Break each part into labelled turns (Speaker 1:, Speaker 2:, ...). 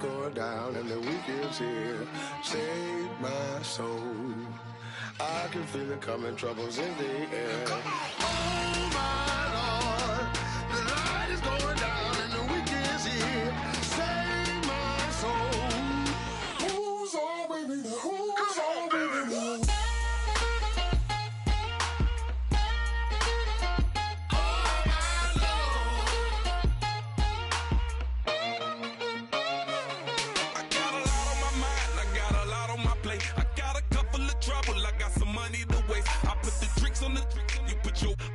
Speaker 1: going down and the week is here. Save my soul. I can feel it coming, troubles in the air. Oh my Lord, the light is going down and the week is here. Save my soul. Who's on with me? Who's on with me?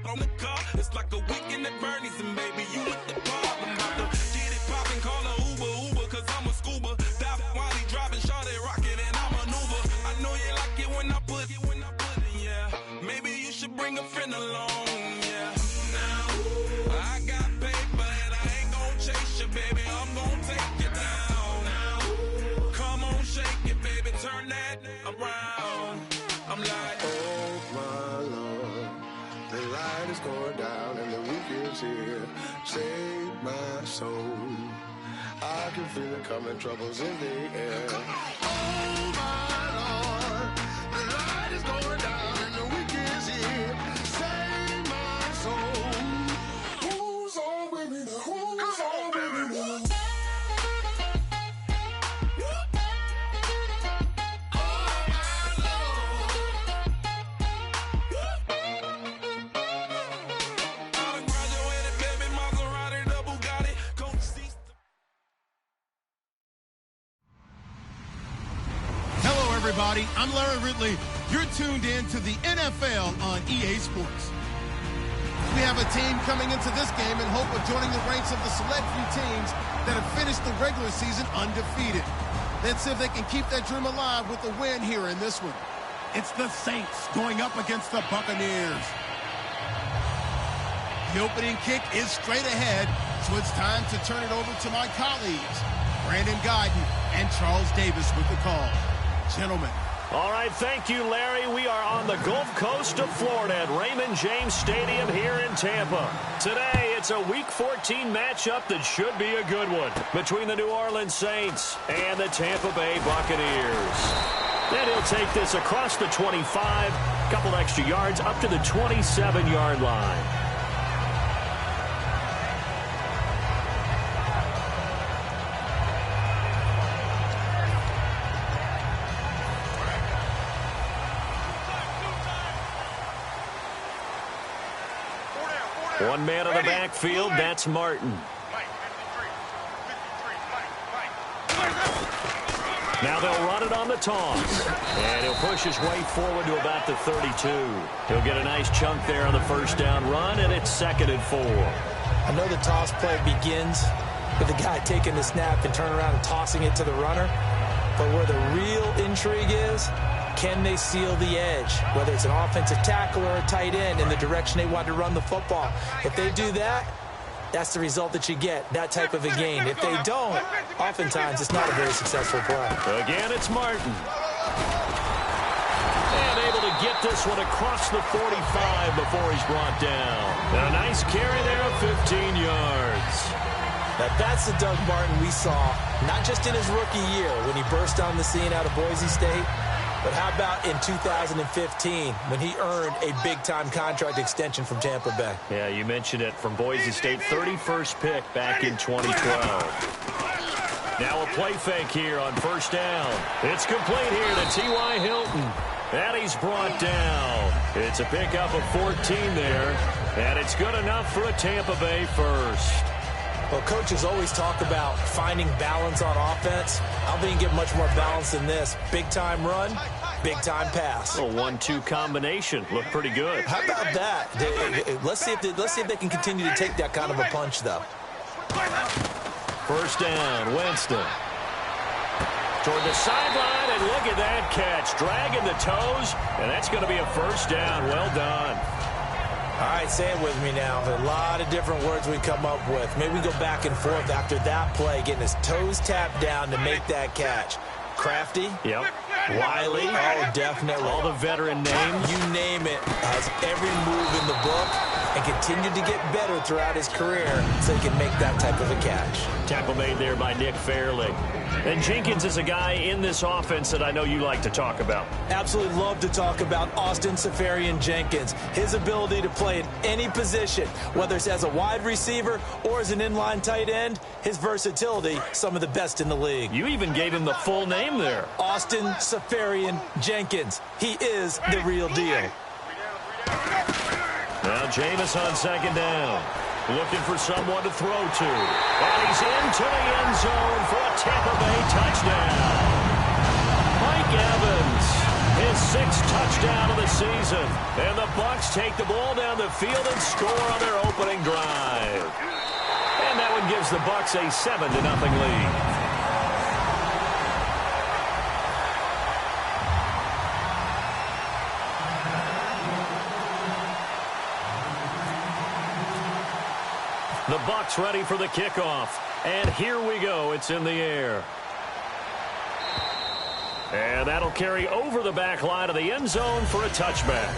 Speaker 2: On the car, it's like a weekend at Bernie's, and baby, you with the problem. About to get it poppin', call a Uber, cause I'm a scuba. Dive while he driving, shot it, rocket, and I maneuver. I know you like it when I put it, yeah. Maybe you should bring a friend along, yeah. Now, I got paper, and I ain't gon' chase you, baby, I'm gon' take you down. Now, come on, shake it, baby, turn that around. I'm like,
Speaker 1: oh my Lord, the light is going down and the week is here. Save my soul. I can feel it coming, troubles in the air. Oh my Lord, the light is going down and the week is here. Save my soul. Who's on with me now? Who's on with me now?
Speaker 3: Everybody, I'm Larry Ridley. You're tuned in to the NFL on EA Sports. We have a team coming into this game in hope of joining the ranks of the select few teams that have finished the regular season undefeated. Let's see if they can keep that dream alive with a win here in this one. It's the Saints going up against the Buccaneers. The opening kick is straight ahead, so it's time to turn it over to my colleagues, Brandon Guyton and Charles Davis with the call. Gentlemen.
Speaker 4: All right, thank you, Larry. We are on the Gulf Coast of Florida at Raymond James Stadium here in Tampa. Today, it's a Week 14 matchup that should be a good one between the New Orleans Saints and the Tampa Bay Buccaneers. Then he'll take this across the 25, couple extra yards up to the 27-yard line. One man in the backfield, that's Martin. Now they'll run it on the toss. And he'll push his way forward to about the 32. He'll get a nice chunk there on the first down run, and it's 2nd and 4.
Speaker 5: I know the toss play begins with the guy taking the snap and turning around and tossing it to the runner. But where the real intrigue is, can they seal the edge, whether it's an offensive tackle or a tight end, in the direction they want to run the football? If they do that, that's the result that you get, that type of a gain. If they don't, oftentimes it's not a very successful play.
Speaker 4: Again, it's Martin. And able to get this one across the 45 before he's brought down. And a nice carry there of 15 yards.
Speaker 5: Now, that's the Doug Martin we saw, not just in his rookie year when he burst on the scene out of Boise State, but how about in 2015 when he earned a big-time contract extension from Tampa Bay?
Speaker 4: Yeah, you mentioned it, from Boise State, 31st pick back in 2012. Now a play fake here on first down. It's complete here to T.Y. Hilton. And he's brought down. It's a pickup of 14 there, and it's good enough for a Tampa Bay first.
Speaker 5: Well, coaches always talk about finding balance on offense. I don't think you get much more balance than this. Big-time run, big-time pass.
Speaker 4: A 1-2 combination. Looked pretty good.
Speaker 5: How about that? Let's see if they can continue to take that kind of a punch, though.
Speaker 4: First down, Winston. Toward the sideline, and look at that catch. Dragging the toes, and that's going to be a first down. Well done.
Speaker 5: All right, say it with me now. There are a lot of different words we come up with. Maybe we go back and forth after that play, getting his toes tapped down to make that catch. Crafty.
Speaker 4: Yep.
Speaker 5: Wiley. Oh, definitely.
Speaker 4: All the veteran names.
Speaker 5: You name it. Has every move in the book. and continued to get better throughout his career so he can make that type of a catch.
Speaker 4: Tackle made there by Nick Fairley. And Jenkins is a guy in this offense that I know you like to talk about.
Speaker 5: Absolutely love to talk about Austin Seferian-Jenkins. His ability to play in any position, whether it's as a wide receiver or as an inline tight end, his versatility, some of the best in the league.
Speaker 4: You even gave him the full name there.
Speaker 5: Austin Seferian-Jenkins. He is the real deal.
Speaker 4: Now Jameis on second down. Looking for someone to throw to. And he's into the end zone for a Tampa Bay touchdown. Mike Evans, his 6th touchdown of the season. And the Bucs take the ball down the field and score on their opening drive. And that one gives the Bucs a 7-0 lead. The Bucs ready for the kickoff. And here we go. It's in the air. And that'll carry over the back line of the end zone for a touchback.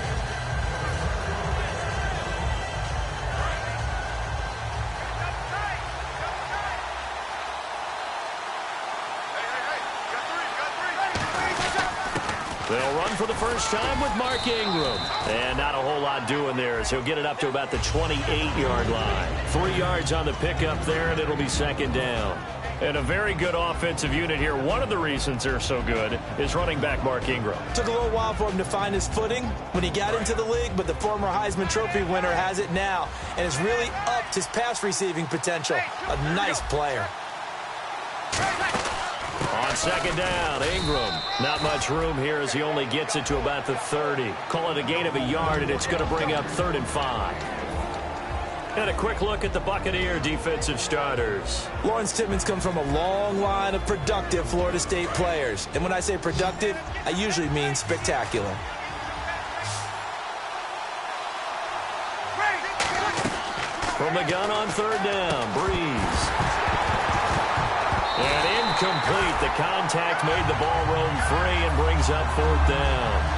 Speaker 4: They'll run for the first time with Mark Ingram. And not a whole lot doing there as he'll get it up to about the 28-yard line. 3 yards on the pickup there, and it'll be second down. And a very good offensive unit here. One of the reasons they're so good is running back Mark Ingram.
Speaker 5: Took a little while for him to find his footing when he got into the league, but the former Heisman Trophy winner has it now and has really upped his pass receiving potential. A nice player.
Speaker 4: On second down, Ingram. Not much room here as he only gets it to about the 30. Call it a gain of a yard, and it's going to bring up 3rd and 5. And a quick look at the Buccaneer defensive starters.
Speaker 5: Lawrence Timmons comes from a long line of productive Florida State players. And when I say productive, I usually mean spectacular.
Speaker 4: From the gun on 3rd down, Breeze. And incomplete. The contact made the ball roam free and brings up 4th down.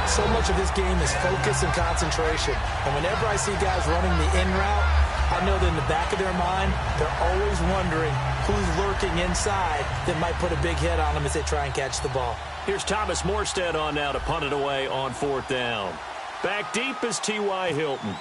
Speaker 5: So much of this game is focus and concentration. And whenever I see guys running the in route, I know that in the back of their mind, they're always wondering who's lurking inside that might put a big hit on them as they try and catch the ball.
Speaker 4: Here's Thomas Morstead on now to punt it away on 4th down. Back deep is T.Y. Hilton.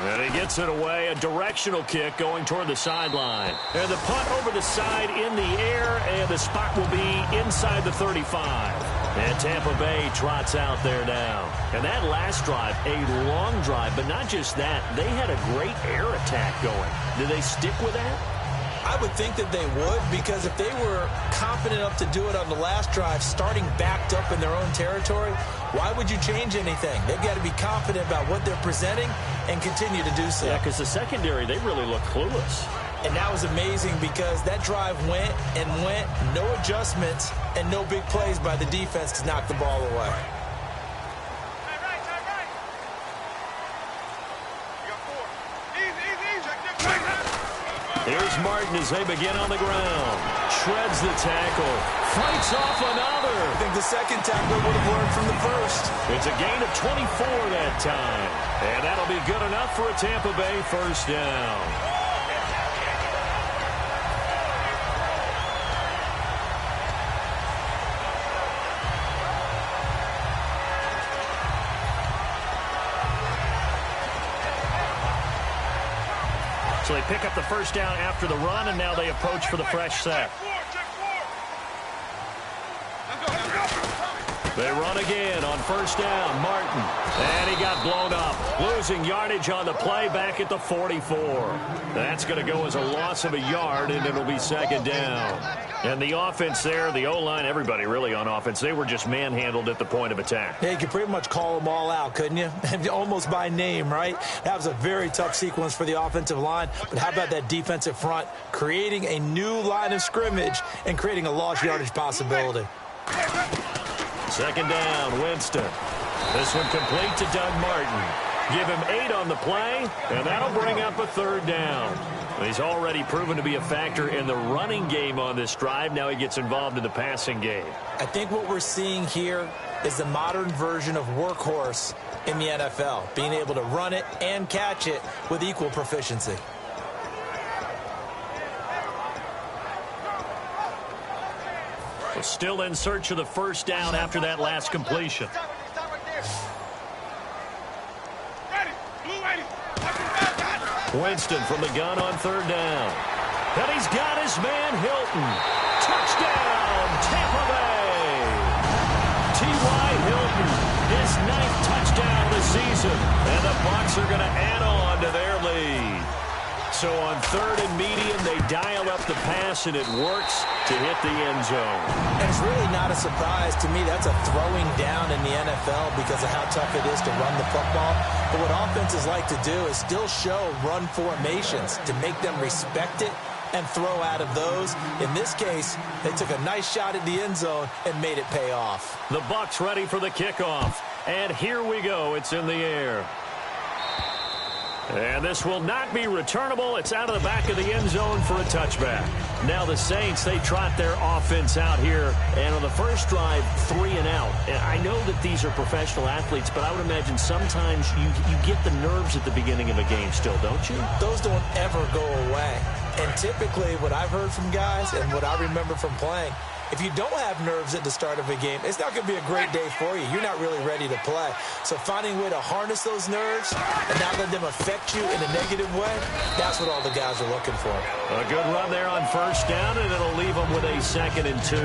Speaker 4: And he gets it away, a directional kick going toward the sideline. And the punt over the side in the air, and the spot will be inside the 35. And Tampa Bay trots out there now. And that last drive, a long drive, but not just that. They had a great air attack going. Do they stick with that?
Speaker 5: I would think that they would, because if they were confident enough to do it on the last drive, starting backed up in their own territory, why would you change anything? They've got to be confident about what they're presenting and continue to do so.
Speaker 4: Yeah, because the secondary, they really look clueless.
Speaker 5: And that was amazing because that drive went and went, no adjustments, and no big plays by the defense to knock the ball away.
Speaker 4: Here's Martin as they begin on the ground. Shreds the tackle. Fights off another.
Speaker 5: I think the second tackle would have learned from the first.
Speaker 4: It's a gain of 24 that time. And that'll be good enough for a Tampa Bay first down. So they pick up the first down after the run, and now they approach for the fresh set. They run again on first down. Martin. And he got blown up. Losing yardage on the play back at the 44. That's going to go as a loss of a yard, and it'll be second down. And the offense there, the O-line, everybody really on offense, they were just manhandled at the point of attack.
Speaker 5: Yeah, you could pretty much call them all out, couldn't you? Almost by name, right? That was a very tough sequence for the offensive line. But how about that defensive front creating a new line of scrimmage and creating a lost yardage possibility?
Speaker 4: Second down, Winston. This one complete to Doug Martin. Give him 8 on the play, and that'll bring up a 3rd down. He's already proven to be a factor in the running game on this drive. Now he gets involved in the passing game.
Speaker 5: I think what we're seeing here is the modern version of workhorse in the NFL, being able to run it and catch it with equal proficiency.
Speaker 4: Still in search of the 1st down after that last completion. Winston from the gun on 3rd down. And he's got his man Hilton. Touchdown, Tampa Bay. T.Y. Hilton, his 9th touchdown of the season. And the Bucs are going to add on to their lead. So on 3rd and medium, they dial up the pass, and it works to hit the end zone.
Speaker 5: And it's really not a surprise to me. That's a throwing down in the NFL because of how tough it is to run the football. But what offenses like to do is still show run formations to make them respect it and throw out of those. In this case, they took a nice shot at the end zone and made it pay off.
Speaker 4: The Bucs ready for the kickoff. And here we go. It's in the air. And this will not be returnable. It's out of the back of the end zone for a touchback. Now the Saints, they trot their offense out here. And on the first drive, 3 and out. And I know that these are professional athletes, but I would imagine sometimes you get the nerves at the beginning of a game still, don't you?
Speaker 5: Those don't ever go away. And typically what I've heard from guys and what I remember from playing, if you don't have nerves at the start of a game, it's not going to be a great day for you. You're not really ready to play. So finding a way to harness those nerves and not let them affect you in a negative way, that's what all the guys are looking for.
Speaker 4: A good run there on 1st down, and it'll leave them with a 2nd and 2.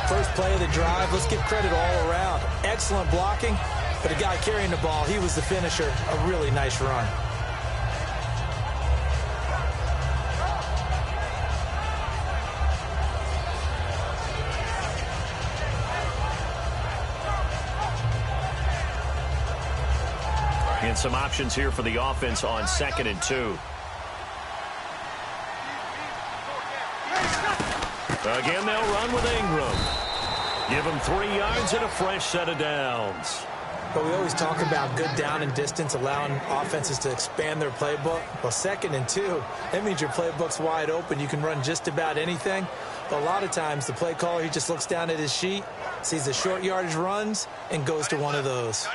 Speaker 5: First play of the drive, let's give credit all around. Excellent blocking, but the guy carrying the ball, he was the finisher. A really nice run.
Speaker 4: And some options here for the offense on 2nd and 2. Again, they'll run with Ingram. Give him 3 yards and a fresh set of downs.
Speaker 5: But we always talk about good down and distance, allowing offenses to expand their playbook. Well, 2nd and 2, that means your playbook's wide open. You can run just about anything. But a lot of times, the play caller, he just looks down at his sheet, sees the short yardage runs, and goes to one of those.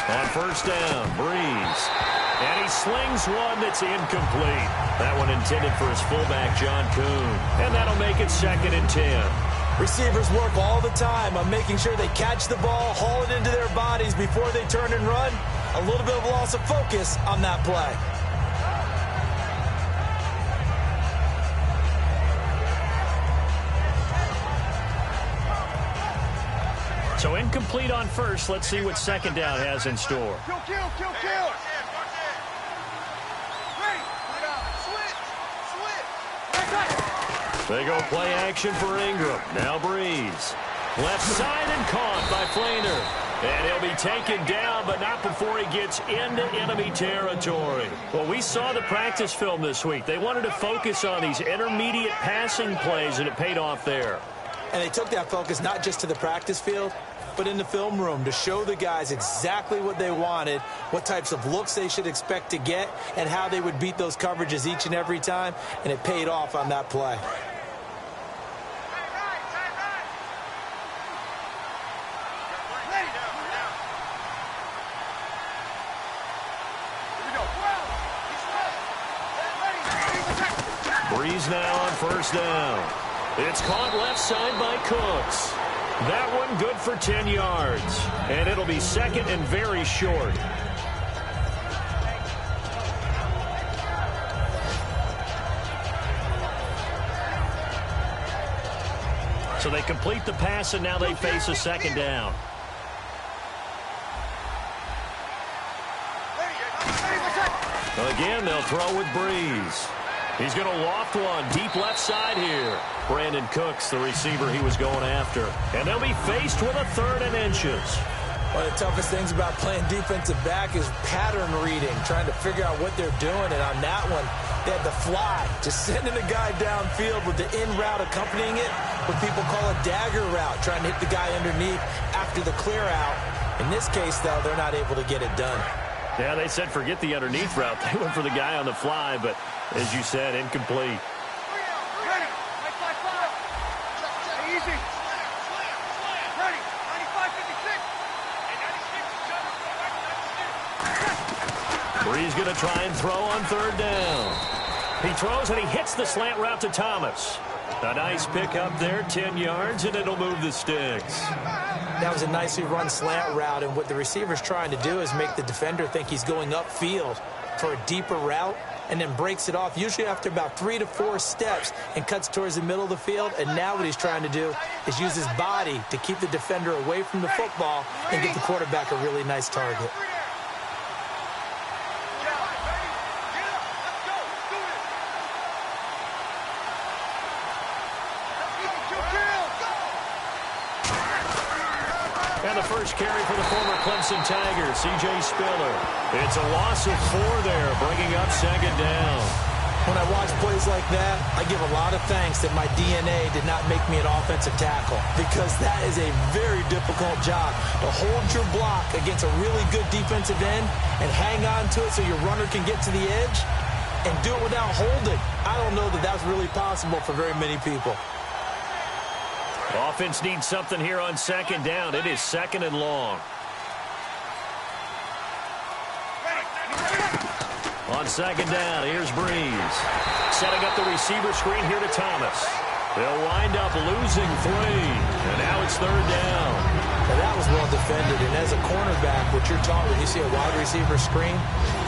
Speaker 4: On 1st down, Breeze. And he slings one that's incomplete. That one intended for his fullback, John Kuhn. And that'll make it 2nd and 10.
Speaker 5: Receivers work all the time on making sure they catch the ball, haul it into their bodies before they turn and run. A little bit of loss of focus on that play.
Speaker 4: So incomplete on 1st. Let's see what 2nd down has in store.
Speaker 6: Kill.
Speaker 4: They go play action for Ingram. Now Breeze. Left side and caught by Flainer. And he'll be taken down, but not before he gets into enemy territory. Well, we saw the practice film this week. They wanted to focus on these intermediate passing plays, and it paid off there.
Speaker 5: And they took that focus not just to the practice field, but in the film room to show the guys exactly what they wanted, what types of looks they should expect to get, and how they would beat those coverages each and every time, and it paid off on that play.
Speaker 4: Breeze now on 1st down. It's caught left side by Cooks. That one good for 10 yards. And it'll be 2nd and very short. So they complete the pass, and now they face a 2nd down. Again, they'll throw with Breeze. He's going to loft one deep left side here. Brandon Cooks, the receiver he was going after. And they'll be faced with a 3rd and inches.
Speaker 5: One of the toughest things about playing defensive back is pattern reading, trying to figure out what they're doing. And on that one, They had the fly, just sending a guy downfield with the in route accompanying it, what people call a dagger route, trying to hit the guy underneath after the clear out. In this case, though, they're not able to get it done.
Speaker 4: Yeah, they said forget the underneath route. They went for the guy on the fly, but as you said, incomplete. Brees going to try and throw on third down. He throws and he hits the slant route to Thomas. A nice pick up there, 10 yards, and it'll move the sticks.
Speaker 5: That was a nicely run slant route, and what the receiver's trying to do is make the defender think he's going upfield for a deeper route, and then breaks it off, usually after about 3 to 4 steps, and cuts towards the middle of the field. And now what he's trying to do is use his body to keep the defender away from the football and get the quarterback a really nice target.
Speaker 4: And the first carry for the former Clemson Tiger, C.J. Spiller. It's a loss of 4 there, bringing up second down.
Speaker 5: When I watch plays like that, I give a lot of thanks that my DNA did not make me an offensive tackle, because that is a very difficult job to hold your block against a really good defensive end and hang on to it so your runner can get to the edge and do it without holding. I don't know that that's really possible for very many people.
Speaker 4: Offense needs something here on second down. It is second and long. On second down, here's Brees. Setting up the receiver screen here to Thomas. They'll wind up losing 3. And now it's third down.
Speaker 5: Now that was well defended. And as a cornerback, what you're taught when you see a wide receiver screen,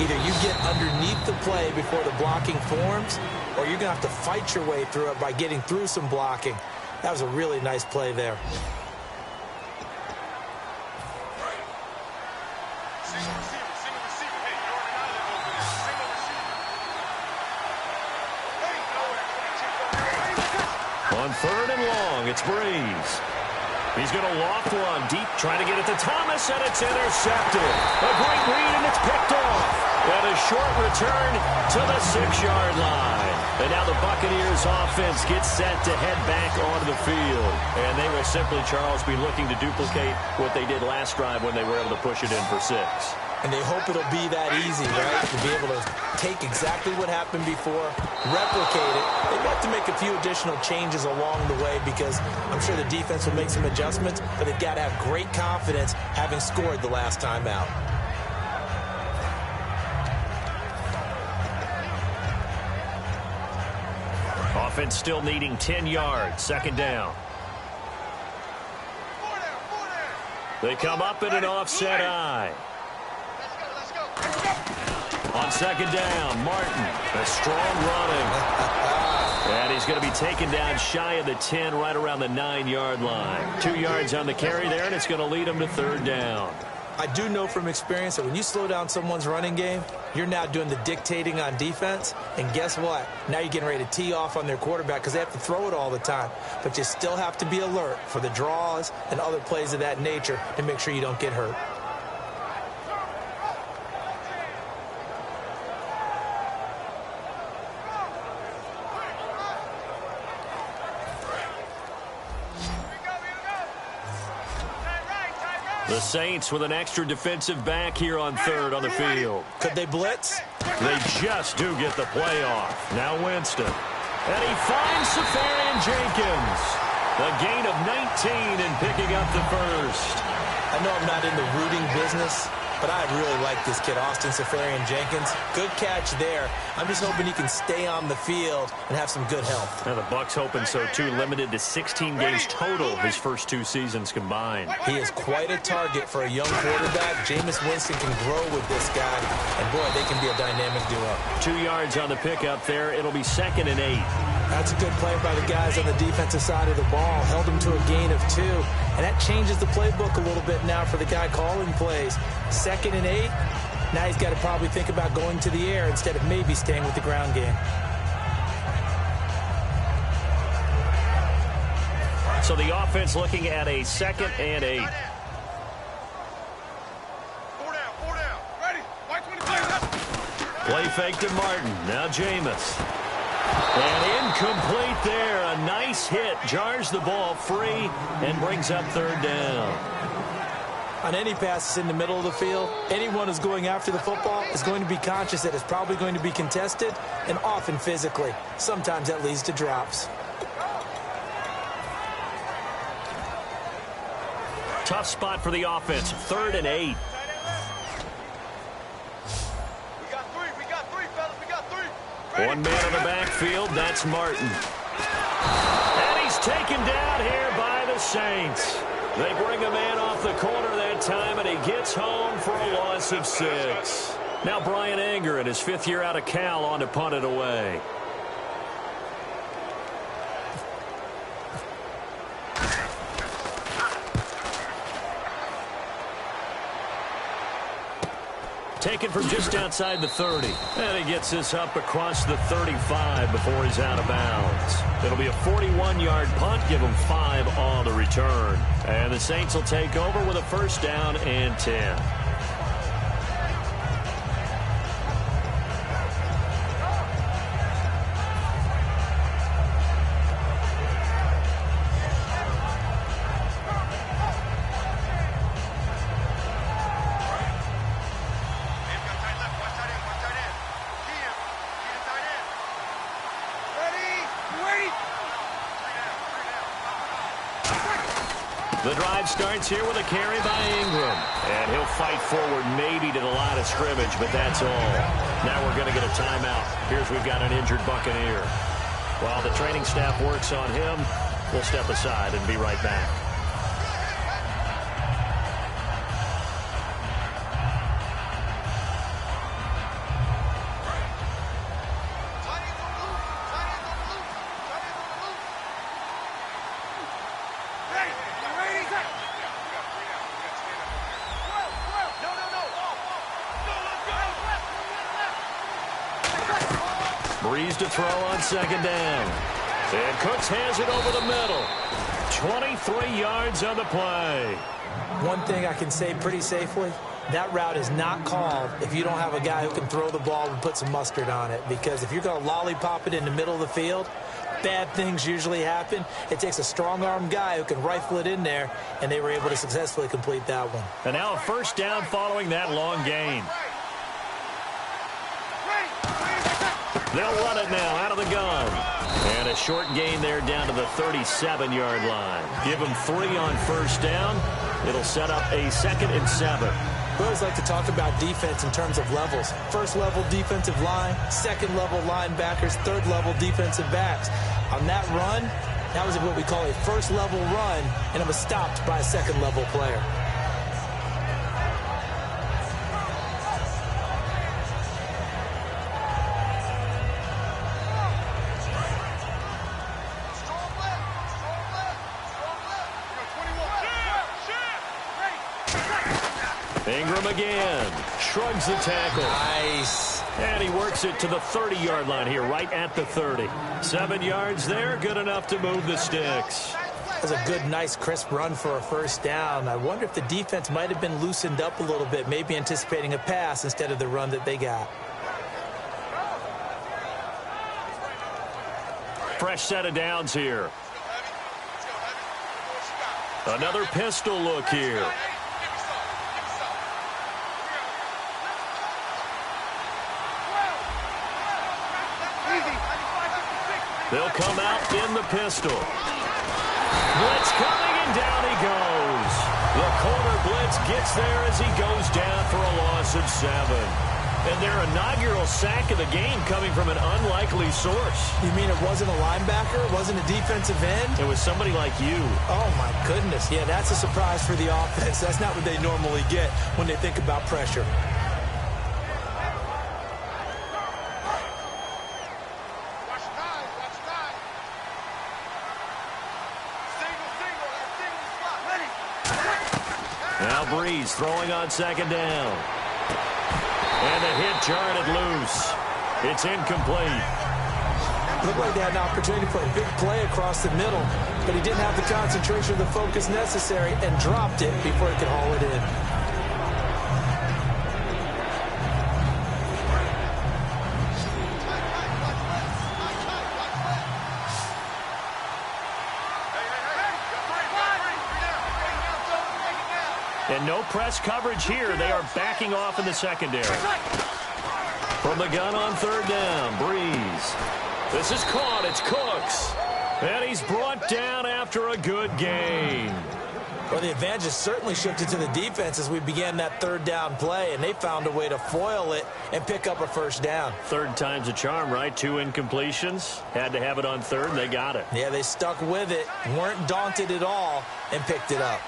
Speaker 5: either you get underneath the play before the blocking forms, or you're going to have to fight your way through it by getting through some blocking. That was a really nice play there.
Speaker 4: On third and long, it's Brees. He's going to loft one deep, trying to get it to Thomas, and it's intercepted. A great read, and it's picked off. And a short return to the 6-yard line. And now the Buccaneers offense gets set to head back onto the field. And they will simply, Charles, be looking to duplicate what they did last drive when they were able to push it in for 6.
Speaker 5: And they hope it'll be that easy, right? To be able to take exactly what happened before, replicate it. They'd like to make a few additional changes along the way, because I'm sure the defense will make some adjustments, but they've got to have great confidence having scored the last time out.
Speaker 4: Offense still needing 10 yards, second down. They come up in an offset eye. On second down, Martin, a strong running. And he's going to be taken down shy of the 10, right around the 9-yard line. 2 yards on the carry there, and it's going to lead him to third down.
Speaker 5: I do know from experience that when you slow down someone's running game, you're now doing the dictating on defense. And guess what? Now you're getting ready to tee off on their quarterback because they have to throw it all the time. But you still have to be alert for the draws and other plays of that nature to make sure you don't get hurt.
Speaker 4: The Saints with an extra defensive back here on third on the field.
Speaker 5: Could they blitz?
Speaker 4: They just do get the play off. Now Winston. And he finds Safarian Jenkins. A gain of 19 and picking up the first.
Speaker 5: I know I'm not in the rooting business, but I really like this kid, Austin Safarian Jenkins. Good catch there. I'm just hoping he can stay on the field and have some good health.
Speaker 4: Now the Bucs hoping so too. Limited to 16 games total his first 2 seasons combined.
Speaker 5: He is quite a target for a young quarterback. Jameis Winston can grow with this guy, and boy, they can be a dynamic duo.
Speaker 4: 2 yards on the pickup there. It'll be 2nd and 8.
Speaker 5: That's a good play by the guys on the defensive side of the ball. Held him to a gain of 2. And that changes the playbook a little bit now for the guy calling plays. 2nd and 8. Now he's got to probably think about going to the air instead of maybe staying with the ground game.
Speaker 4: So the offense looking at a 2nd and 8.
Speaker 1: 4 down. Ready. White 25.
Speaker 4: Play fake to Martin. Now Jameis. And incomplete there. A nice hit. Jars the ball free and brings up third down.
Speaker 5: On any passes in the middle of the field, anyone who's going after the football is going to be conscious that it's probably going to be contested, and often physically. Sometimes that leads to drops.
Speaker 4: Tough spot for the offense. 3rd and 8. One man in the backfield, that's Martin. And he's taken down here by the Saints. They bring a man off the corner that time, and he gets home for a loss of 6. Now Brian Anger in his 5th year out of Cal on to punt it away. Taken from just outside the 30. And he gets this up across the 35 before he's out of bounds. It'll be a 41-yard punt. Give him 5 on the return. And the Saints will take over with a 1st down and 10. The drive starts here with a carry by Ingram. And he'll fight forward maybe to the line of scrimmage, but that's all. Now we're going to get a timeout. Here's we've got an injured Buccaneer. While the training staff works on him, we'll step aside and be right back. Breeze to throw on 2nd down. And Cooks has it over the middle. 23 yards on the play.
Speaker 5: One thing I can say pretty safely, that route is not called if you don't have a guy who can throw the ball and put some mustard on it. Because if you're going to lollipop it in the middle of the field, bad things usually happen. It takes a strong-arm guy who can rifle it in there, and they were able to successfully complete that one.
Speaker 4: And now a 1st down following that long gain. They'll run it now out of the gun. And a short gain there down to the 37-yard line. Give them 3 on 1st down. It'll set up a 2nd and 7.
Speaker 5: We always like to talk about defense in terms of levels. 1st level defensive line, 2nd level linebackers, 3rd level defensive backs. On that run, that was what we call a 1st level run, and it was stopped by a 2nd level player.
Speaker 4: Ingram again. Shrugs the tackle.
Speaker 5: Nice.
Speaker 4: And he works it to the 30-yard line here, right at the 30. 7 yards there, good enough to move the sticks.
Speaker 5: That was a good, nice, crisp run for a 1st down. I wonder if the defense might have been loosened up a little bit, maybe anticipating a pass instead of the run that they got.
Speaker 4: Fresh set of downs here. Another pistol look here. They'll come out in the pistol. Blitz coming, and down he goes. The corner blitz gets there as he goes down for a loss of 7. And their inaugural sack of the game coming from an unlikely source.
Speaker 5: You mean it wasn't a linebacker? It wasn't a defensive end?
Speaker 4: It was somebody like you.
Speaker 5: Oh, my goodness. Yeah, that's a surprise for the offense. That's not what they normally get when they think about pressure.
Speaker 4: Now Breeze throwing on 2nd down. And the hit jarred it loose. It's incomplete.
Speaker 5: Looked like they had an opportunity for a big play across the middle, but he didn't have the concentration or the focus necessary and dropped it before he could haul it in.
Speaker 4: And no press coverage here. They are backing off in the secondary. From the gun on third down, Breeze. This is caught. It's Cooks. And he's brought down after a good gain.
Speaker 5: Well, the advantage has certainly shifted to the defense as we began that third down play, and they found a way to foil it and pick up a first down.
Speaker 4: Third time's a charm, right? 2 incompletions. Had to have it on third, and they got it.
Speaker 5: Yeah, they stuck with it, weren't daunted at all, and picked it up.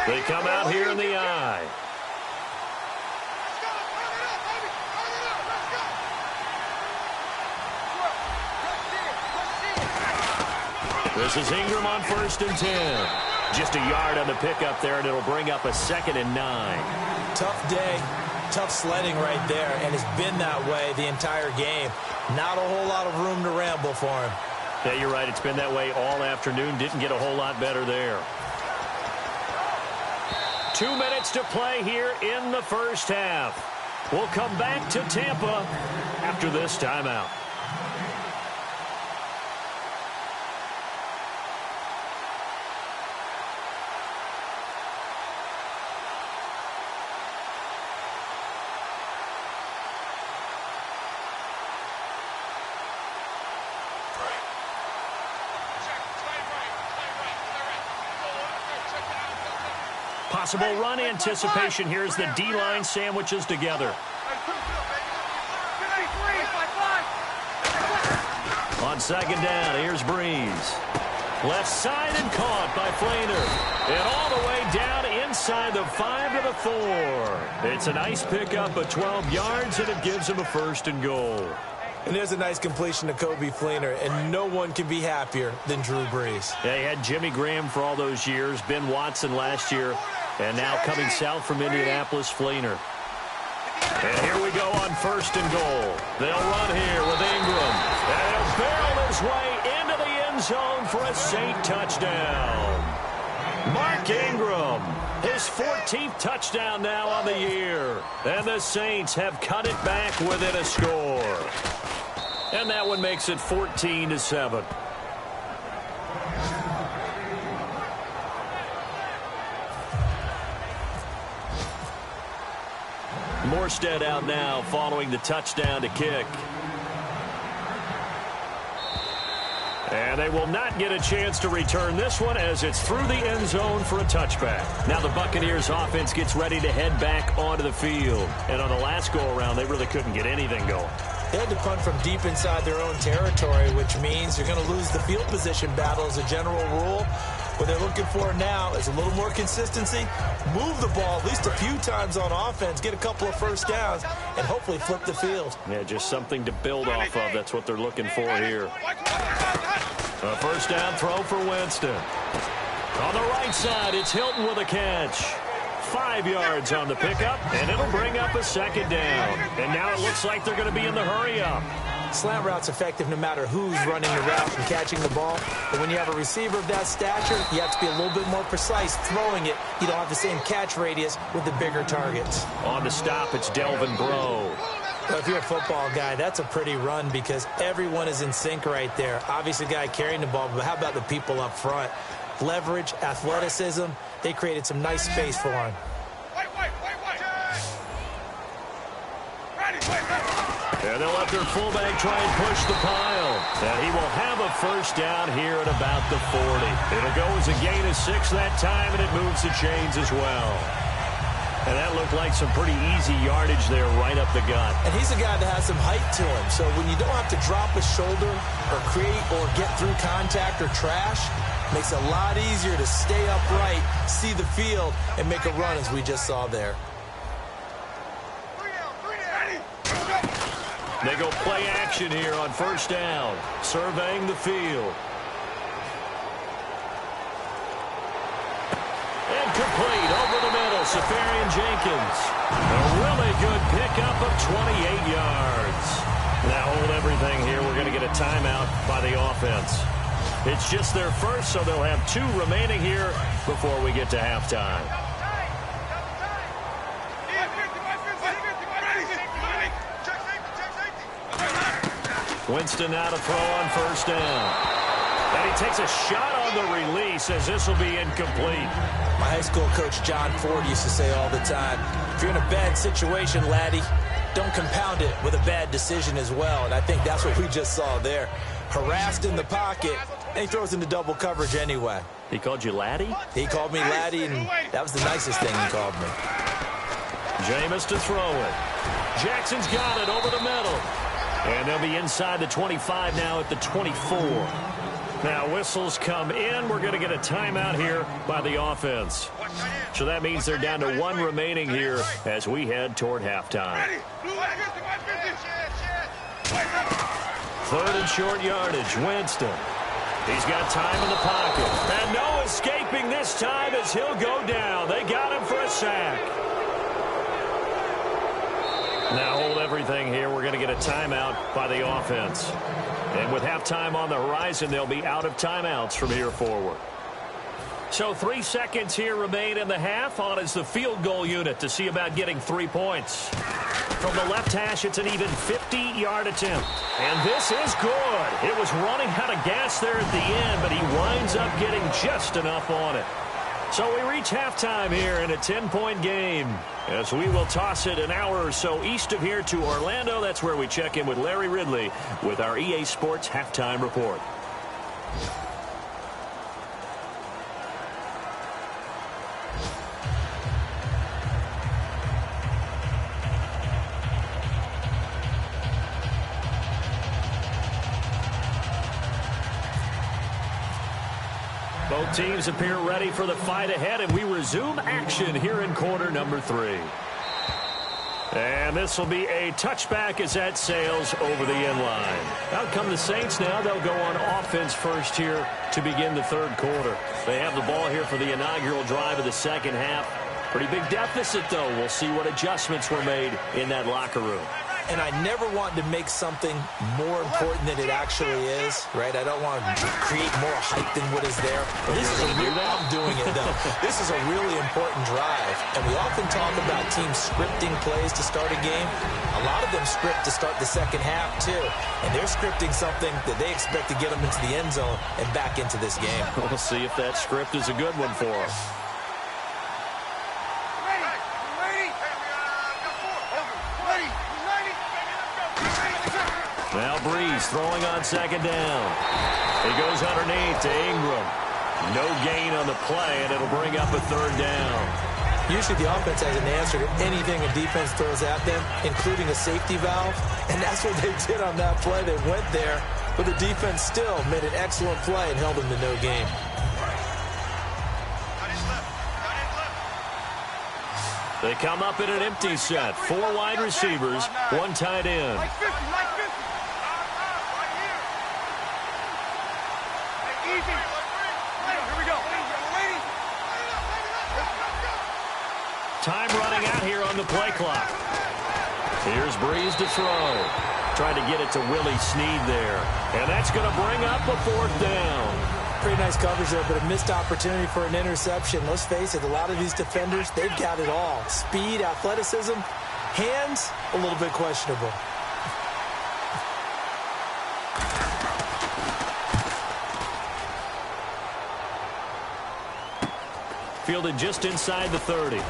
Speaker 4: They come out here in the eye. This is Ingram on 1st and 10. Just a yard on the pickup there, and it'll bring up a 2nd and 9.
Speaker 5: Tough day, tough sledding right there, and it's been that way the entire game. Not a whole lot of room to ramble for him.
Speaker 4: Yeah, you're right. It's been that way all afternoon. Didn't get a whole lot better there. 2 minutes to play here in the first half. We'll come back to Tampa after this timeout. Possible run anticipation. Here's the D-line sandwiches together. On 2nd down, here's Breeze. Left side and caught by Fleener. And all the way down inside the 5 to the 4. It's a nice pickup of 12 yards, and it gives him a 1st and goal.
Speaker 5: And there's a nice completion to Kobe Fleener, and no one can be happier than Drew Brees.
Speaker 4: Yeah, he had Jimmy Graham for all those years, Ben Watson last year, and now coming south from Indianapolis, Fleener. And here we go on 1st and goal. They'll run here with Ingram. And he'll barrel his way into the end zone for a Saint touchdown. Mark Ingram, his 14th touchdown now on the year. And the Saints have cut it back within a score. And that one makes it 14-7. Morstead out now following the touchdown to kick. And they will not get a chance to return this one as it's through the end zone for a touchback. Now the Buccaneers offense gets ready to head back onto the field. And on the last go-around, they really couldn't get anything going.
Speaker 5: They had to punt from deep inside their own territory, which means you're going to lose the field position battle as a general rule. What they're looking for now is a little more consistency, move the ball at least a few times on offense, get a couple of first downs, and hopefully flip the field.
Speaker 4: Yeah, just something to build off of. That's what they're looking for here. A first down throw for Winston. On the right side, it's Hilton with a catch. 5 yards on the pickup, and it'll bring up a 2nd down. And now it looks like they're going to be in the hurry-up.
Speaker 5: Slant route's effective no matter who's running the route and catching the ball. But when you have a receiver of that stature, you have to be a little bit more precise throwing it. You don't have the same catch radius with the bigger targets.
Speaker 4: On the stop, it's Delvin Breaux.
Speaker 5: Well, if you're a football guy, that's a pretty run because everyone is in sync right there. Obviously, the guy carrying the ball, but how about the people up front? Leverage, athleticism, they created some nice space for him.
Speaker 4: And they'll let their fullback try and push the pile. And he will have a first down here at about the 40. It'll go as a gain of 6 that time, and it moves the chains as well. And that looked like some pretty easy yardage there right up the gut.
Speaker 5: And he's a guy that has some height to him. So when you don't have to drop a shoulder or create or get through contact or trash, makes it a lot easier to stay upright, see the field, and make a run as we just saw there.
Speaker 4: They go play action here on first down, surveying the field. And complete over the middle, Safarian Jenkins. A really good pickup of 28 yards. Now hold everything here. We're going to get a timeout by the offense. It's just their first, so they'll have 2 remaining here before we get to halftime. Winston now to throw on first down. And he takes a shot on on the release, as this will be incomplete.
Speaker 5: My high school coach, John Ford, used to say all the time, if you're in a bad situation, laddie, don't compound it with a bad decision as well. And I think that's what we just saw there. Harassed in the pocket, and he throws into double coverage anyway.
Speaker 4: He called you laddie?
Speaker 5: He called me laddie, and that was the nicest thing he called me.
Speaker 4: Jameis to throw it. Jackson's got it over the middle. And they'll be inside the 25 now at the 24. Now whistles come in. We're going to get a timeout here by the offense. So that means they're down to 1 remaining here as we head toward halftime. 3rd and short yardage. Winston. He's got time in the pocket. And no escaping this time as he'll go down. They got him for a sack. Now hold everything here. We're going to get a timeout by the offense. And with halftime on the horizon, they'll be out of timeouts from here forward. So 3 seconds here remain in the half. On is the field goal unit to see about getting 3 points. From the left hash, it's an even 50-yard attempt. And this is good. It was running out of gas there at the end, but he winds up getting just enough on it. So we reach halftime here in a 10-point game as we will toss it an hour or so east of here to Orlando. That's where we check in with Larry Ridley with our EA Sports Halftime Report. Both teams appear ready for the fight ahead, and we resume action here in quarter number 3. And this will be a touchback as that sails over the end line. Out come the Saints now. They'll go on offense first here to begin the 3rd quarter. They have the ball here for the inaugural drive of the 2nd half. Pretty big deficit, though. We'll see what adjustments were made in that locker room.
Speaker 5: And I never want to make something more important than it actually is, right? I don't want to create more hype than what is there. This is I'm doing it, though. This is a really important drive. And we often talk about teams scripting plays to start a game. A lot of them script to start the 2nd half, too. And they're scripting something that they expect to get them into the end zone and back into this game.
Speaker 4: We'll see if that script is a good one for them. Now Breeze throwing on 2nd down. He goes underneath to Ingram. No gain on the play, and it'll bring up a 3rd down.
Speaker 5: Usually the offense has an answer to anything a defense throws at them, including a safety valve. And that's what they did on that play. They went there, but the defense still made an excellent play and held them to no gain.
Speaker 4: They come up in an empty set. 4 wide receivers, 1 tight end. Time running out here on the play clock. Here's Breeze to throw. Trying to get it to Willie Snead there. And that's going to bring up a 4th down.
Speaker 5: Pretty nice coverage there, but a missed opportunity for an interception. Let's face it, a lot of these defenders, they've got it all. Speed, athleticism, hands, a little bit questionable.
Speaker 4: Fielded just inside the 30.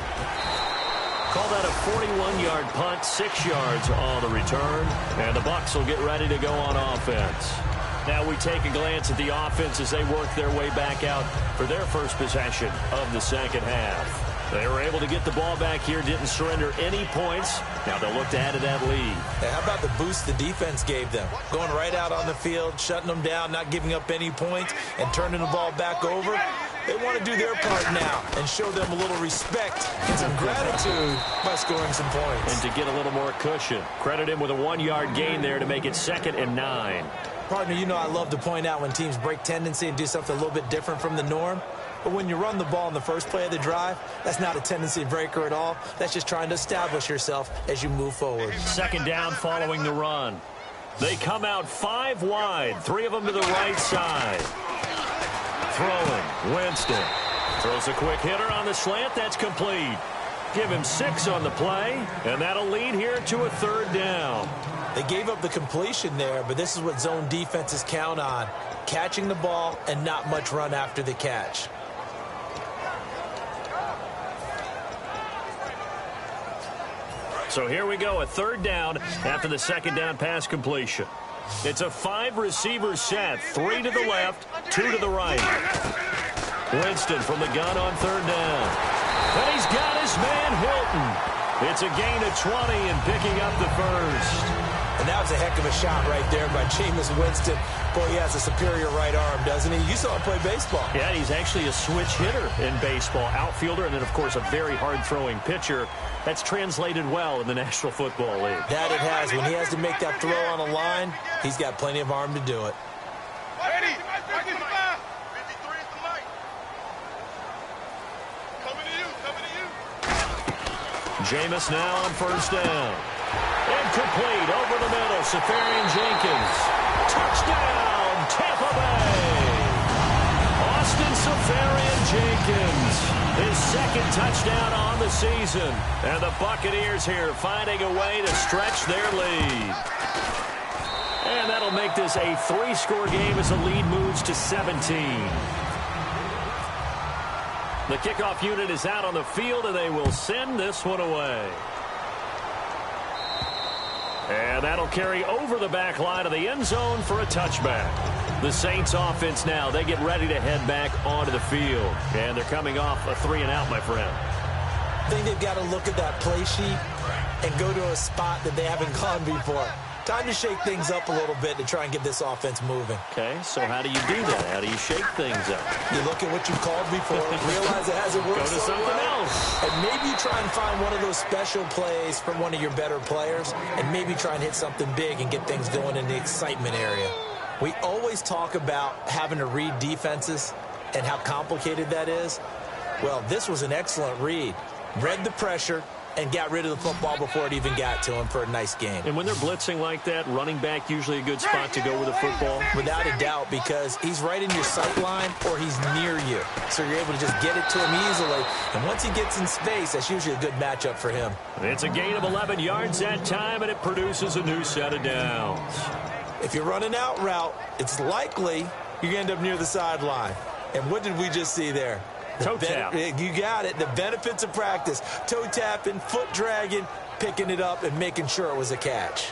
Speaker 4: Call that a 41-yard punt, 6 yards on the return, and the Bucs will get ready to go on offense. Now we take a glance at the offense as they work their way back out for their first possession of the 2nd half. They were able to get the ball back here, didn't surrender any points. Now they'll look to add to that lead.
Speaker 5: Hey, how about the boost the defense gave them? Going right out on the field, shutting them down, not giving up any points, and turning the ball back over. They want to do their part now and show them a little respect and some gratitude by scoring some points.
Speaker 4: And to get a little more cushion. Credit him with a 1-yard gain there to make it 2nd and 9.
Speaker 5: Partner, you know I love to point out when teams break tendency and do something a little bit different from the norm. But when you run the ball in the first play of the drive, that's not a tendency breaker at all. That's just trying to establish yourself as you move forward.
Speaker 4: 2nd down following the run. They come out 5 wide, 3 of them to the right side. Throwing, Winston. Throws a quick hitter on the slant. That's complete. Give him 6 on the play, and that'll lead here to a 3rd down.
Speaker 5: They gave up the completion there, but this is what zone defenses count on, catching the ball and not much run after the catch.
Speaker 4: So here we go, a third down after the second down pass completion. It's a 5-receiver set, 3 to the left, 2 to the right. Winston from the gun on third down. And he's got his man Hilton. It's a gain of 20 and picking up the first.
Speaker 5: And that was a heck of a shot right there by Jameis Winston. Boy, he has a superior right arm, doesn't he? You saw him play baseball.
Speaker 4: Yeah, he's actually a switch hitter in baseball. Outfielder, and then, of course, a very hard-throwing pitcher. That's translated well in the National Football League.
Speaker 5: That it has. When he has to make that throw on a line, he's got plenty of arm to do it.
Speaker 4: Jameis now on first down. Incomplete over the middle. Safarian Jenkins. Touchdown, Tampa Bay. Austin Safarian Jenkins. His second touchdown on the season. And the Buccaneers here finding a way to stretch their lead. And that'll make this a 3-score game as the lead moves to 17. The kickoff unit is out on the field, and they will send this one away. And that'll carry over the back line of the end zone for a touchback. The Saints offense now, they get ready to head back onto the field. And they're coming off a 3-and-out, my friend.
Speaker 5: I think they've got to look at that play sheet and go to a spot that they haven't gone before. Time to shake things up a little bit to try and get this offense moving.
Speaker 4: Okay, so how do you do that? How do you shake things up?
Speaker 5: You look at what you've called before, realize it hasn't worked
Speaker 4: so
Speaker 5: well,
Speaker 4: else.
Speaker 5: and maybe you try and find one of those special plays from one of your better players, and maybe try and hit something big and get things going in the excitement area. We always talk about having to read defenses and how complicated that is. Well, this was an excellent read. Read the pressure and got rid of the football before it even got to him for a nice game.
Speaker 4: And when they're blitzing like that, running back usually a good spot to go with the football?
Speaker 5: Without a doubt, because he's right in your sight line or he's near you. So you're able to just get it to him easily. And once he gets in space, that's usually a good matchup for him.
Speaker 4: It's a gain of 11 yards that time, and it produces a new set of downs.
Speaker 5: If you're running out route, it's likely you're going to end up near the sideline. And what did we just see there?
Speaker 4: Toe tap.
Speaker 5: You got it. The benefits of practice. Toe tapping, foot dragging, picking it up, and making sure it was a catch.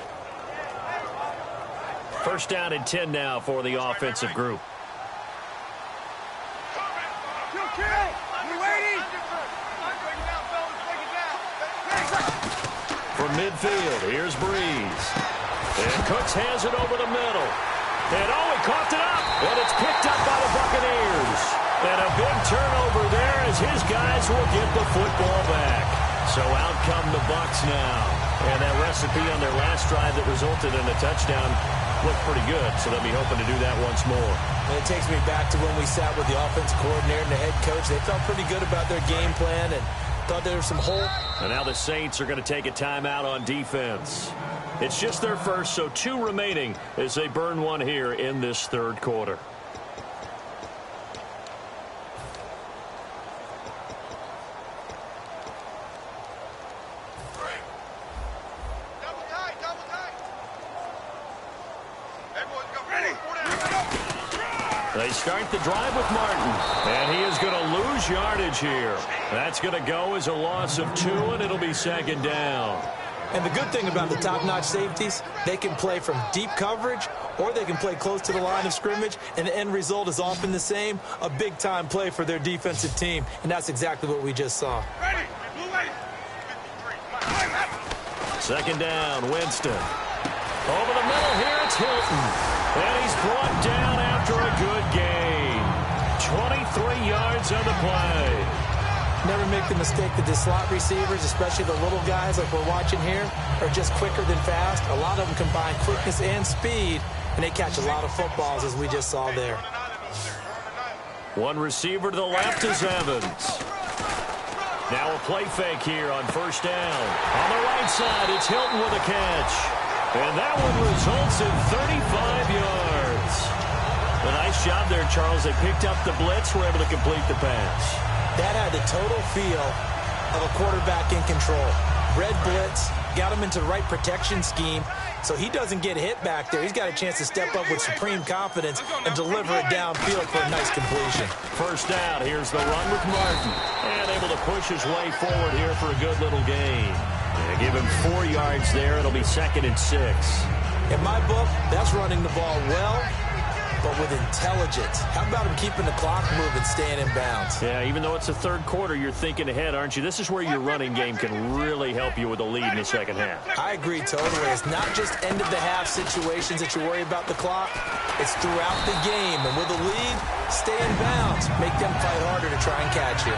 Speaker 4: First down and 10 now for the offensive group. From midfield, here's Breeze. And Cooks has it over the middle. And he coughed it up. And it's picked up by the Buccaneers. And a big turnover there as his guys will get the football back. So out come the Bucs now. And that recipe on their last drive that resulted in a touchdown looked pretty good. So they'll be hoping to do that once more.
Speaker 5: And it takes me back to when we sat with the offensive coordinator and the head coach. They felt pretty good about their game plan and thought there was some holes.
Speaker 4: And now the Saints are going to take a timeout on defense. It's just their first, so 2 remaining as they burn one here in this third quarter. They start the drive with Martin, and he is going to lose yardage here. That's going to go as a loss of 2, and it'll be second down.
Speaker 5: And the good thing about the top-notch safeties, they can play from deep coverage or they can play close to the line of scrimmage, and the end result is often the same, a big-time play for their defensive team, and that's exactly what we just saw.
Speaker 4: Second down, Winston. Over the middle here, it's Hilton. And he's brought down after a good gain. 23 yards on the play.
Speaker 5: Never make the mistake that the slot receivers, especially the little guys like we're watching here, are just quicker than fast. A lot of them combine quickness and speed, and they catch a lot of footballs, as we just saw there.
Speaker 4: One receiver to the left is Evans. Now a play fake here on first down. On the right side, it's Hilton with a catch. And that one results in 35 yards. A nice job there, Charles. They picked up the blitz, were able to complete the pass.
Speaker 5: That had the total feel of a quarterback in control. Red blitz, got him into the right protection scheme, so he doesn't get hit back there. He's got a chance to step up with supreme confidence and deliver it downfield for a nice completion.
Speaker 4: First down, here's the run with Martin. And able to push his way forward here for a good little gain. And give him 4 yards there. It'll be 2nd and 6.
Speaker 5: In my book, that's running the ball well, but with intelligence. How about him keeping the clock moving, staying in bounds?
Speaker 4: Yeah, even though it's the third quarter, you're thinking ahead, aren't you? This is where your running game can really help you with a lead in the second half.
Speaker 5: I agree totally. It's not just end-of-the-half situations that you worry about the clock. It's throughout the game. And with a lead, stay in bounds. Make them fight harder to try and catch you.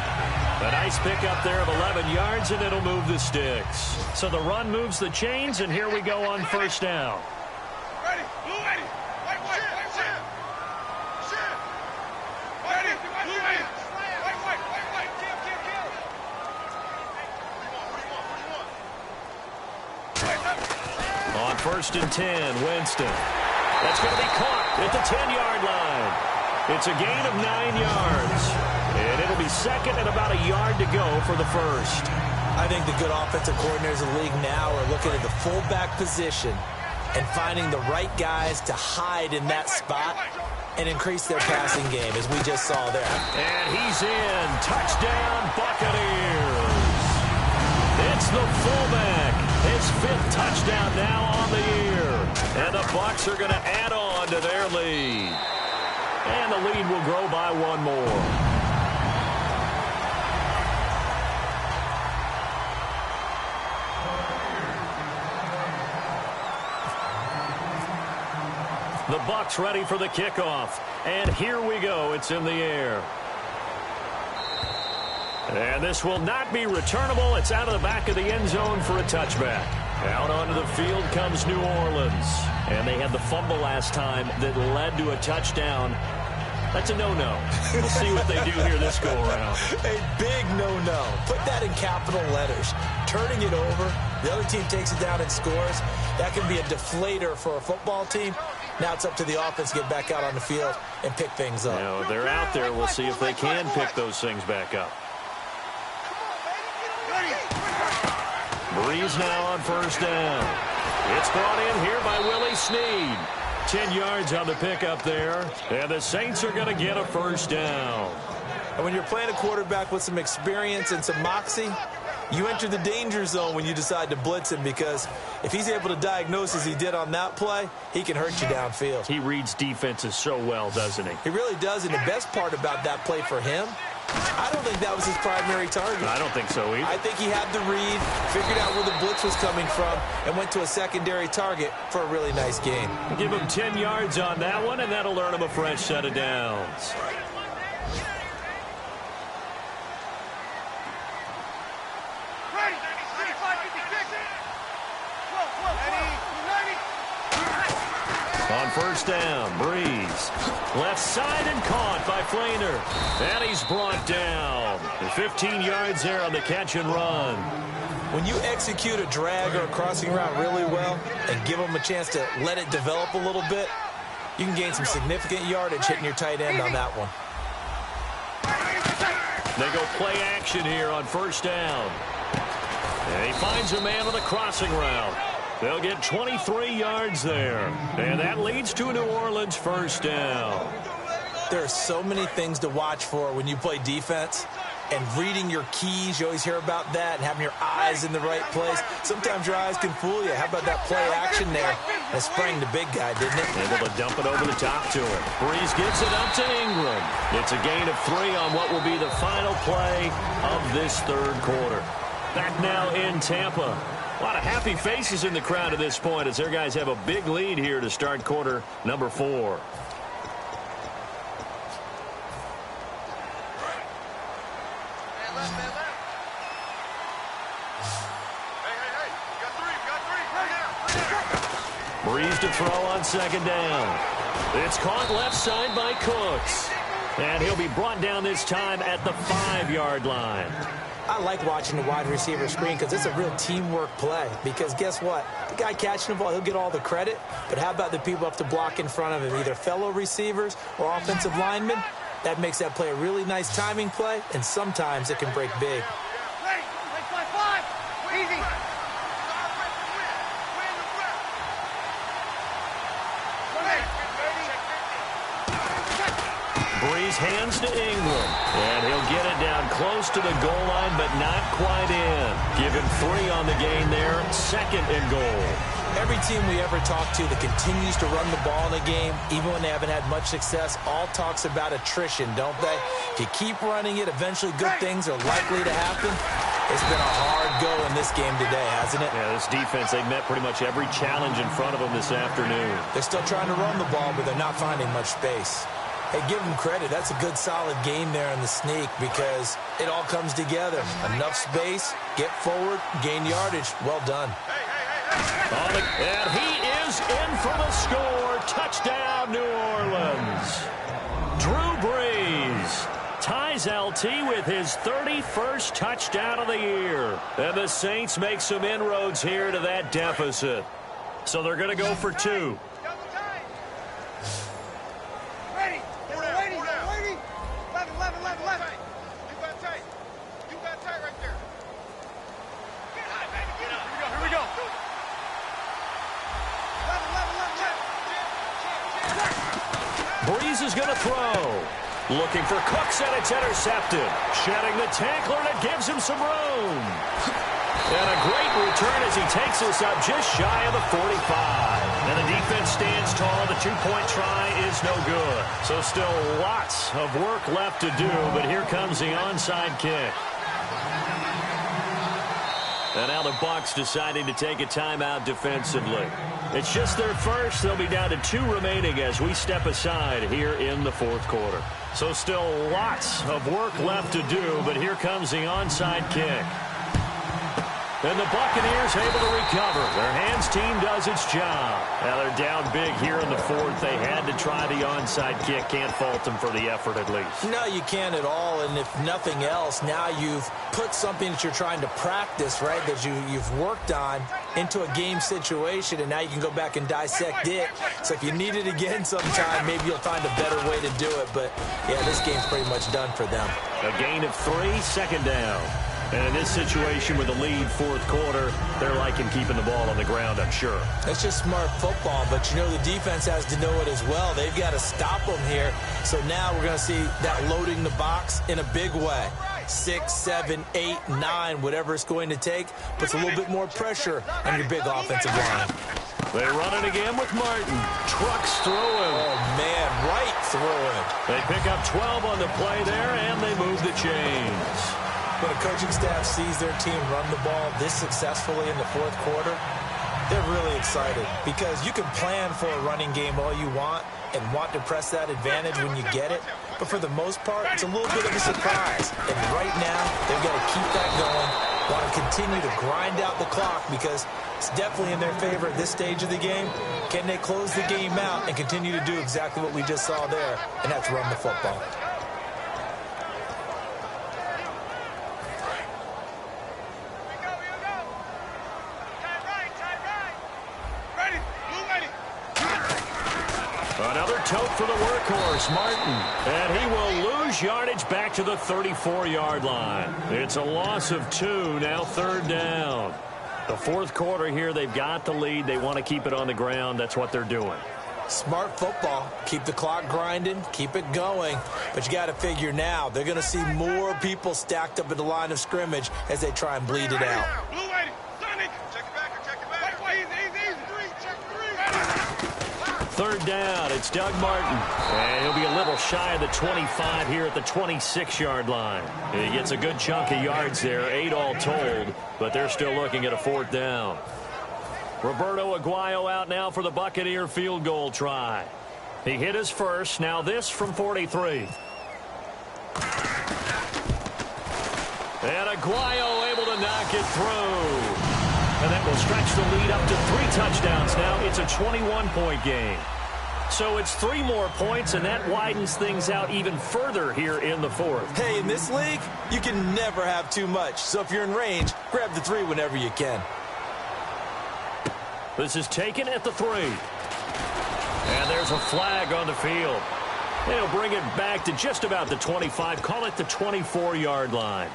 Speaker 4: A nice pickup there of 11 yards, and it'll move the sticks. So the run moves the chains, and here we go on first down.
Speaker 6: Ready, blue ready. White, white, white, white. Shit. Ready, blue ready. White, white, white, white. Kill, kill, kill. What do you want?
Speaker 4: On 1st and 10, Winston. That's going to be caught at the 10-yard line. It's a gain of 9 yards. And it'll be 2nd and about a yard to go for the first.
Speaker 5: I think the good offensive coordinators in the league now are looking at the fullback position and finding the right guys to hide in that spot and increase their passing game, as we just saw there.
Speaker 4: And he's in. Touchdown, Buccaneers. It's the fullback. His 5th touchdown now on the year. And the Bucs are going to add on to their lead. And the lead will grow by 1 more. The Bucs ready for the kickoff. And here we go. It's in the air. And this will not be returnable. It's out of the back of the end zone for a touchback. Out onto the field comes New Orleans. And they had the fumble last time that led to a touchdown. That's a no-no. We'll see what they do here this go-around.
Speaker 5: A big no-no. Put that in capital letters. Turning it over, the other team takes it down and scores. That can be a deflator for a football team. Now it's up to the offense to get back out on the field and pick things up.
Speaker 4: Now, they're out there. We'll see if they can pick those things back up. Breeze now on first down. It's brought in here by Willie Snead. 10 yards on the pickup there. And the Saints are going to get a first down.
Speaker 5: And when you're playing a quarterback with some experience and some moxie, you enter the danger zone when you decide to blitz him, because if he's able to diagnose as he did on that play, he can hurt you downfield.
Speaker 4: He reads defenses so well, doesn't he?
Speaker 5: He really does, and the best part about that play for him, I don't think that was his primary target.
Speaker 4: I don't think so either.
Speaker 5: I think he had the read, figured out where the blitz was coming from, and went to a secondary target for a really nice gain.
Speaker 4: Give him 10 yards on that one, and that'll earn him a fresh set of downs. On first down, Breeze. Left side and caught by Flainer. And he's brought down. 15 yards there on the catch and run.
Speaker 5: When you execute a drag or a crossing route really well and give them a chance to let it develop a little bit, you can gain some significant yardage hitting your tight end on that one.
Speaker 4: They go play action here on first down. And he finds a man with a crossing route. They'll get 23 yards there. And that leads to a New Orleans first down.
Speaker 5: There are so many things to watch for when you play defense. And reading your keys, you always hear about that, and having your eyes in the right place. Sometimes your eyes can fool you. How about that play action there? That sprang the big guy, didn't it?
Speaker 4: Able to dump it over the top to him. Breeze gives it up to Ingram. It's a gain of 3 on what will be the final play of this third quarter. Back now in Tampa. A lot of happy faces in the crowd at this point as their guys have a big lead here to start quarter number 4. Breeze to throw on second down. It's caught left side by Cooks. And he'll be brought down this time at the 5-yard line.
Speaker 5: I like watching the wide receiver screen because it's a real teamwork play. Because guess what? The guy catching the ball, he'll get all the credit. But how about the people up to block in front of him, either fellow receivers or offensive linemen? That makes that play a really nice timing play, and sometimes it can break big.
Speaker 6: Easy.
Speaker 4: Breeze hands to Ingram. And he'll get it down close to the goal line, but not quite in. Give him 3 on the gain there. 2nd and goal.
Speaker 5: Every team we ever talk to that continues to run the ball in a game, even when they haven't had much success, all talks about attrition, don't they? If you keep running it, eventually good things are likely to happen. It's been a hard go in this game today, hasn't it?
Speaker 4: Yeah, this defense, they've met pretty much every challenge in front of them this afternoon.
Speaker 5: They're still trying to run the ball, but they're not finding much space. Hey, give them credit. That's a good, solid game there in the sneak because it all comes together. Enough space, get forward, gain yardage. Well done.
Speaker 4: And he is in for the score. Touchdown, New Orleans. Drew Brees ties LT with his 31st touchdown of the year. And the Saints make some inroads here to that deficit. So they're going to go for 2. Breeze is going to throw. Looking for Cooks, and it's intercepted. Shedding the tackler, and it gives him some room. And a great return as he takes us up just shy of the 45. And the defense stands tall. The 2-point try is no good. So still lots of work left to do, but here comes the onside kick. And now the Bucs deciding to take a timeout defensively. It's just their first. They'll be down to 2 remaining as we step aside here in the 4th quarter. So still lots of work left to do, but here comes the onside kick. And the Buccaneers able to recover. Their hands team does its job. Now they're down big here in the 4th. They had to try the onside kick. Can't fault them for the effort at least.
Speaker 5: No, you can't at all. And if nothing else, now you've put something that you're trying to practice, right, that you've worked on into a game situation, and now you can go back and dissect it. So if you need it again sometime, maybe you'll find a better way to do it. But, yeah, this game's pretty much done for them.
Speaker 4: A gain of 3, 2nd down. And in this situation with the lead 4th quarter, they're liking keeping the ball on the ground, I'm sure.
Speaker 5: That's just smart football, but you know the defense has to know it as well. They've got to stop them here. So now we're going to see that loading the box in a big way. 6, 7, 8, 9, whatever it's going to take, puts a little bit more pressure on your big offensive line.
Speaker 4: They run it again with Martin. Trucks through him.
Speaker 5: Oh, man, right through him.
Speaker 4: They pick up 12 on the play there, and they move the chains.
Speaker 5: When a coaching staff sees their team run the ball this successfully in the 4th quarter, they're really excited because you can plan for a running game all you want and want to press that advantage when you get it. But for the most part, it's a little bit of a surprise. And right now, they've got to keep that going, want to continue to grind out the clock because it's definitely in their favor at this stage of the game. Can they close the game out and continue to do exactly what we just saw there, and that's run the football?
Speaker 4: Another tote for the workhorse, Martin. And he will lose yardage back to the 34-yard line. It's a loss of 2, now 3rd down. The 4th quarter here, they've got the lead. They want to keep it on the ground. That's what they're doing.
Speaker 5: Smart football. Keep the clock grinding. Keep it going. But you got to figure now, they're going to see more people stacked up at the line of scrimmage as they try and bleed it out.
Speaker 4: Third down, it's Doug Martin. And he'll be a little shy of the 25 here at the 26-yard line. He gets a good chunk of yards there, 8 all told, but they're still looking at a 4th down. Roberto Aguayo out now for the Buccaneer field goal try. He hit his first, now this from 43. And Aguayo able to knock it through. And that will stretch the lead up to 3 touchdowns now. It's a 21-point game. So it's 3 more points, and that widens things out even further here in the 4th.
Speaker 5: Hey, in this league, you can never have too much. So if you're in range, grab the 3 whenever you can.
Speaker 4: This is taken at the 3. And there's a flag on the field. They'll bring it back to just about the 25. Call it the 24-yard line.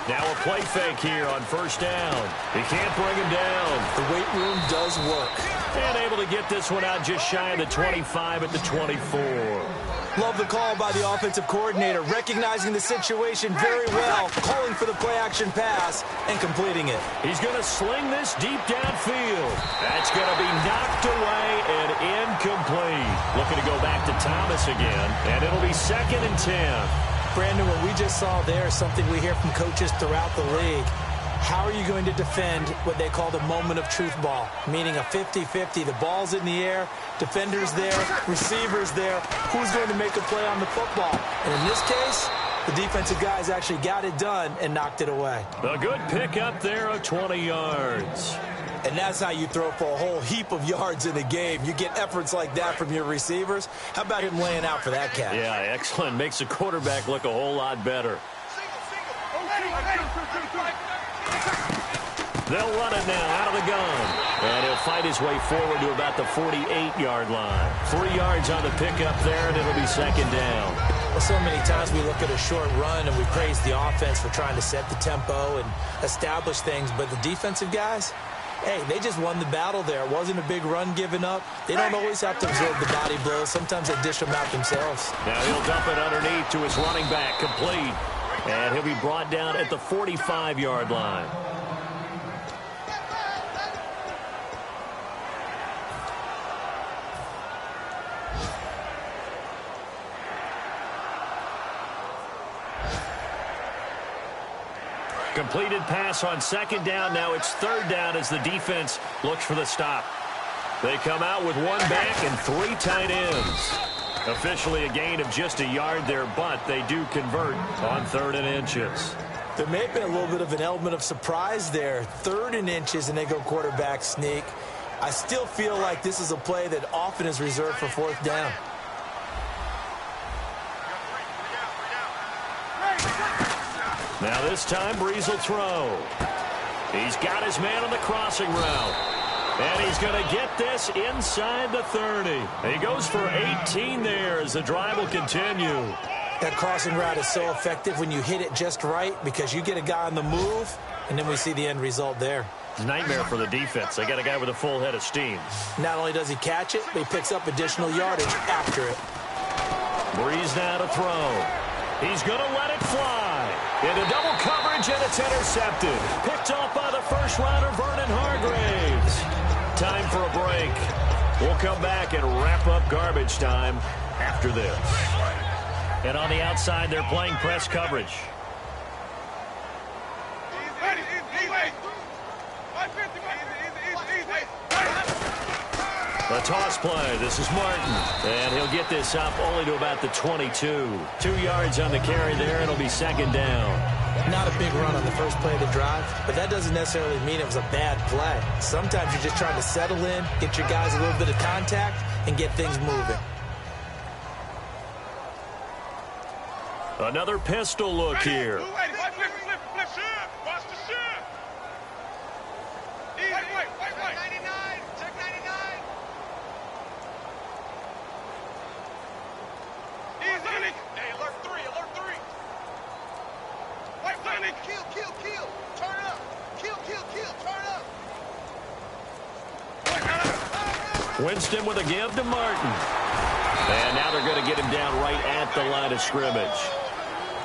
Speaker 4: Now a play fake here on first down. He can't bring him down.
Speaker 5: The weight room does work.
Speaker 4: And able to get this one out just shy of the 25 at the 24.
Speaker 5: Love the call by the offensive coordinator, recognizing the situation very well, calling for the play-action pass, and completing it.
Speaker 4: He's going to sling this deep downfield. That's going to be knocked away and incomplete. Looking to go back to Thomas again, and it'll be 2nd and 10.
Speaker 5: Brandon, what we just saw there is something we hear from coaches throughout the league. How are you going to defend what they call the moment of truth ball, meaning a 50-50? The ball's in the air, defenders there, receivers there. Who's going to make a play on the football? And in this case, the defensive guys actually got it done and knocked it away.
Speaker 4: A good pick up there of 20 yards.
Speaker 5: And that's how you throw for a whole heap of yards in a game. You get efforts like that from your receivers. How about him laying out for that catch?
Speaker 4: Yeah, excellent. Makes the quarterback look a whole lot better. They'll run it now out of the gun. And he'll fight his way forward to about the 48-yard line. 3 yards on the pickup there, and it'll be 2nd down.
Speaker 5: Well, so many times we look at a short run and we praise the offense for trying to set the tempo and establish things. But the defensive guys, hey, they just won the battle there. It wasn't a big run given up. They don't always have to absorb the body blows. Sometimes they dish them out themselves.
Speaker 4: Now he'll dump it underneath to his running back, complete. And he'll be brought down at the 45-yard line. Completed pass on 2nd down. Now it's 3rd down as the defense looks for the stop. They come out with 1 back and 3 tight ends. Officially a gain of just a yard there, but they do convert on 3rd and inches.
Speaker 5: There may have been a little bit of an element of surprise there. 3rd and inches, and they go quarterback sneak. I still feel like this is a play that often is reserved for 4th down.
Speaker 4: Now this time, Breeze will throw. He's got his man on the crossing route. And he's going to get this inside the 30. He goes for 18 there as the drive will continue.
Speaker 5: That crossing route is so effective when you hit it just right because you get a guy on the move, and then we see the end result there.
Speaker 4: It's a nightmare for the defense. They got a guy with a full head of steam.
Speaker 5: Not only does he catch it, but he picks up additional yardage after it.
Speaker 4: Breeze now to throw. He's going to let it fly. Into double coverage, and it's intercepted. Picked off by the first rounder, Vernon Hargreaves. Time for a break. We'll come back and wrap up garbage time after this. And on the outside, they're playing press coverage. A toss play. This is Martin. And he'll get this up only to about the 22. 2 yards on the carry there. It'll be 2nd down.
Speaker 5: Not a big run on the first play of the drive, but that doesn't necessarily mean it was a bad play. Sometimes you're just trying to settle in, get your guys a little bit of contact, and get things moving.
Speaker 4: Another pistol look here. Winston with a give to Martin. And now they're going to get him down right at the line of scrimmage.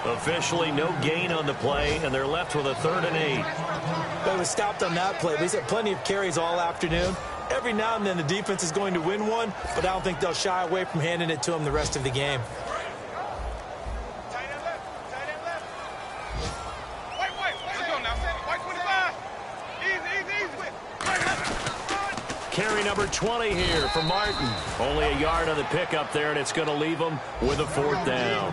Speaker 4: Officially no gain on the play, and they're left with a 3rd and 8.
Speaker 5: They was stopped on that play. He's had plenty of carries all afternoon. Every now and then the defense is going to win one, but I don't think they'll shy away from handing it to him the rest of the game.
Speaker 4: Carry number 20 here for Martin. Only a yard on the pickup there, and it's going to leave him with a 4th down.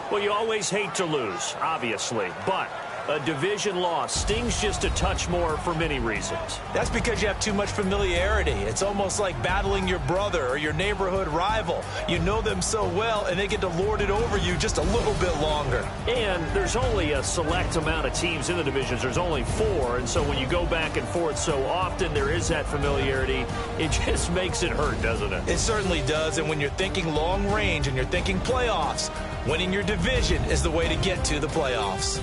Speaker 4: Well, you always hate to lose, obviously, but a division loss stings just a touch more for many reasons.
Speaker 5: That's because you have too much familiarity. It's almost like battling your brother or your neighborhood rival. You know them so well, and they get to lord it over you just a little bit longer.
Speaker 4: And there's only a select amount of teams in the divisions. There's only 4, and so when you go back and forth so often, there is that familiarity. It just makes it hurt, doesn't it?
Speaker 5: It certainly does, and when you're thinking long range and you're thinking playoffs, winning your division is the way to get to the playoffs.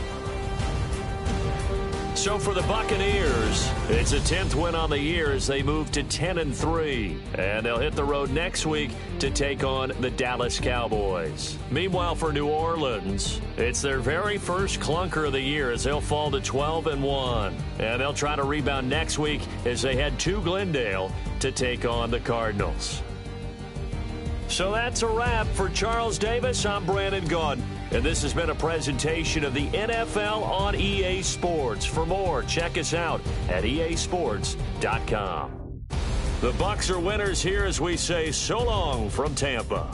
Speaker 4: So for the Buccaneers, it's a 10th win on the year as they move to 10-3. And they'll hit the road next week to take on the Dallas Cowboys. Meanwhile, for New Orleans, it's their very first clunker of the year as they'll fall to 12-1. And they'll try to rebound next week as they head to Glendale to take on the Cardinals. So that's a wrap. For Charles Davis, I'm Brandon Gaudin. And this has been a presentation of the NFL on EA Sports. For more, check us out at easports.com. The Bucs are winners here as we say so long from Tampa.